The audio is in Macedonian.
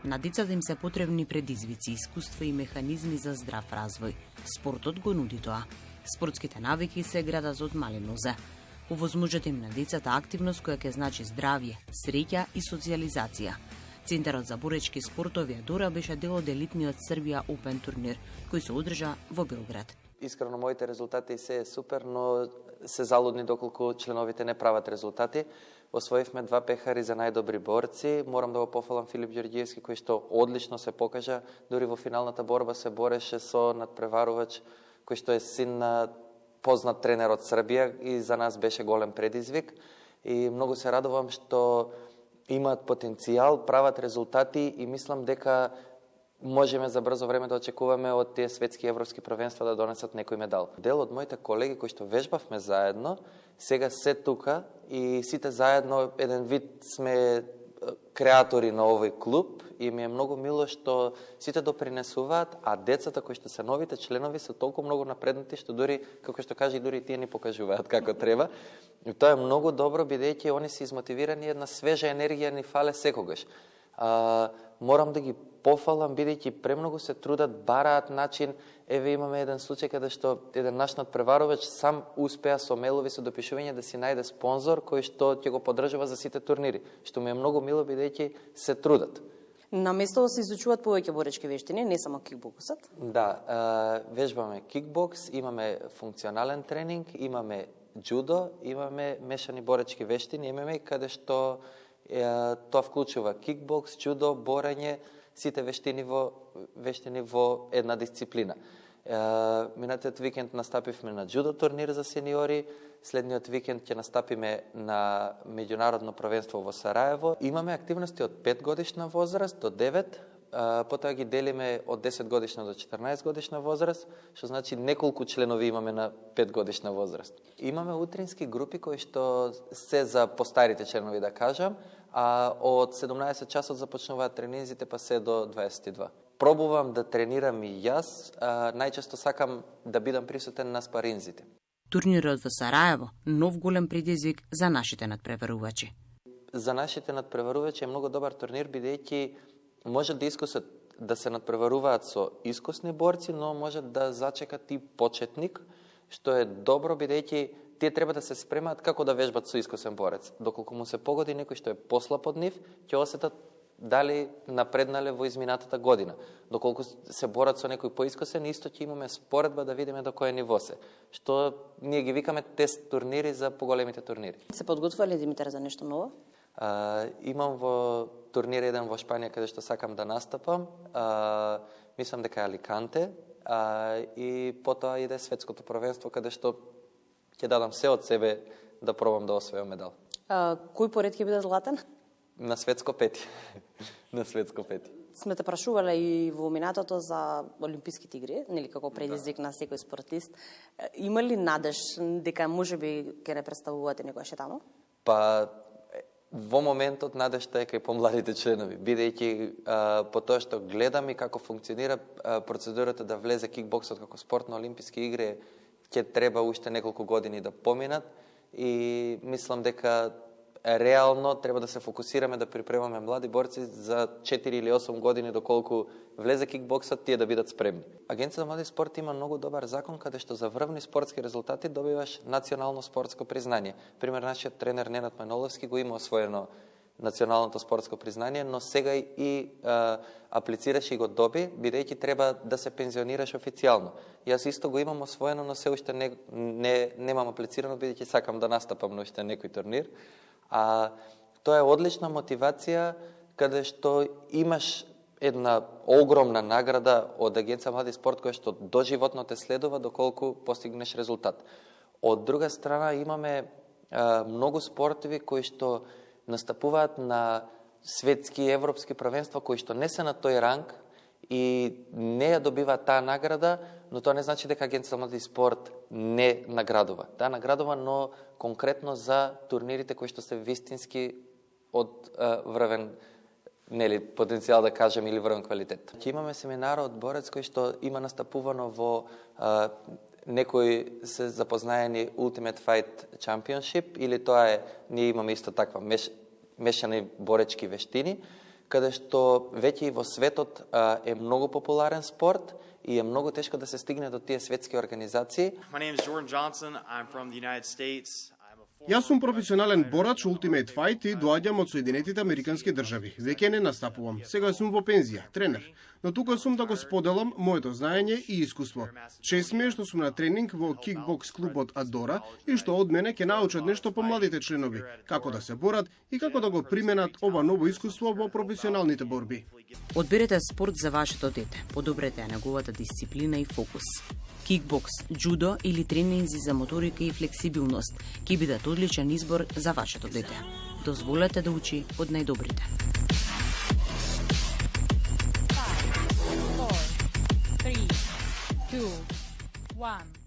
На децата им се потребни предизвици, искуства и механизми за здрав развој. Спортот го нуди тоа. Спортските навики се градат од мали нозе. Овозможете им на децата активност која ќе значи здравје, среќа и социјализација. Центарот за боречки спортови Адора беше дел од елитниот Србија Опен турнир, кој се одржа во Белград. Искрено, моите резултати се супер, но се залудни доколку членовите не прават резултати. Освоивме 2 пехари за најдобри борци. Морам да го пофалам Филип Ѓорѓиевски, кој што одлично се покажа. Дури во финалната борба се бореше со надпреварувач, кој што е син на познат тренер од Србија и за нас беше голем предизвик. И многу се радувам што имаат потенцијал, прават резултати и мислам дека можеме за брзо време да очекуваме од тие светски и европски првенства да донесат некој медал. Дел од моите колеги кои што вежбавме заедно, сега се тука и сите заедно еден вид сме креатори на овој клуб и ми е многу мило што сите допринесуваат, а децата кои што се новите членови се толку многу напреднати што дури, како што кажи, дури тие ни покажуваат како треба. И тоа е многу добро, бидејќи они се измотивирани, една свежа енергија ни фале секогаш. Морам да ги пофалам, бидејќи премногу се трудат, бараат начин. Еве имаме еден случај каде што еден наш надпреварувач сам успеа со мелови со допишување да си најде спонзор кој што ќе го поддржува за сите турнири, што ми е многу мило бидејќи се трудат. На место да се изучуваат повеќе боречки вештини, не само кикбоксот? Да, вежбаме кикбокс, имаме функционален тренинг, имаме џудо, имаме мешани боречки вештини, имаме каде што тоа вклучува кикбокс, џудо, борење, сите вештини во една дисциплина. Минатиот викенд настапивме на џудо турнир за сениори, следниот викенд ќе настапиме на меѓународно првенство во Сараево. Имаме активности од 5 годишна возраст до 9, потоа ги делиме од 10 годишна до 14 годишна возраст, што значи неколку членови имаме на 5 годишна возраст. Имаме утрински групи кои што се за постарите членови, да кажам, а од 17 часот започнуваат тренинзите па се до 22. Пробувам да тренирам и јас, најчесто сакам да бидам присутен на спаринзите. Турнирот во Сараево нов голем предизвик за нашите надпреварувачи. За нашите надпреварувачи е многу добар турнир, бидејќи може да искусат да се надпреваруваат со искусни борци, но може да зачекат и почетник, што е добро, бидејќи тие треба да се спремаат како да вежбат со искусен борец. Доколку му се погоди некој што е послаб од нив, ќе осетат дали напреднале во изминатата година. Доколку се борат со некој поискусен, исто ќе имаме споредба да видиме до кое ниво се. Што ние ги викаме тест турнири за поголемите турнири. Се подготвува ли Димитар за нешто ново? Имам во турнир еден во Шпанија каде што сакам да настапам. Мислам дека е Аликанте. И потоа иде светското првенство каде што ќе дадам се од себе да пробам да освојам медал. Кој поред ќе биде златен? На светско пети. На светско пети. Сме те прашувале и во минатото за Олимписките игри, нели како предизвик на секој спортист. Има ли надеж дека можеби ќе не представувате некојаш таму? Па во моментот надежта е кај помладите членови, бидејќи по тоа што гледам и како функционира процедурата да влезе кикбоксот како спорт на Олимписки игри, ќе треба уште неколку години да поминат и мислам дека реално треба да се фокусираме да припремаме млади борци за 4 или 8 години доколку влезе кикбоксот, тие да бидат спремни. Агенцијата за млади спорт има многу добар закон каде што за врвни спортски резултати добиваш национално спортско признание. Пример, нашиот тренер Ненад Манолевски го има освоено националното спортско признание, но сега и аплицираш и го доби, бидејќи треба да се пензионираш официјално. Јас исто го имам освоено, но се уште немам аплицирано, бидејќи сакам да настапам на уште некој турнир. Тоа е одлична мотивација каде што имаш една огромна награда од Агенција млади спорт која што доживотно те следува доколку постигнеш резултат. Од друга страна имаме многу спортови кои што настапуваат на светски и европски првенства кои што не се на тој ранг и не ја добиваат таа награда, но тоа не значи дека Агенција за млади спорт не наградува. Таа наградува, но конкретно за турнирите кои што се вистински од врвен потенцијал да кажем или врвен квалитет. Ќе имаме семинар од борец кој што има настапувано во некои се запознаени Ultimate Fight Championship или тоа е, ние имаме исто таква мешани боречки вештини, каде што веќе и во светот е многу популарен спорт и е многу тешко да се стигне до тие светски организации. My name is Jordan Johnson. I'm from the United States. Јас сум професионален борач Ultimate Fight и доаѓам од Соединетите Американски држави. Веќе не настапувам. Сега сум во пензија, тренер. Но тука сум да го споделам моето знаење и искуство. Чест ми е што сум на тренинг во кикбокс клубот Адора и што од мене ќе научат нешто помладите членови, како да се борат и како да го применат ова ново искуство во професионалните борби. Одберете спорт за вашето дете. Подобрете ја неговата дисциплина и фокус. Кикбокс, джудо или тренинзи за моторика и флексибилност ќе бидат одличен избор за вашето дете. Дозволете да учи од најдобрите. 5, 4, 3, 2, 1.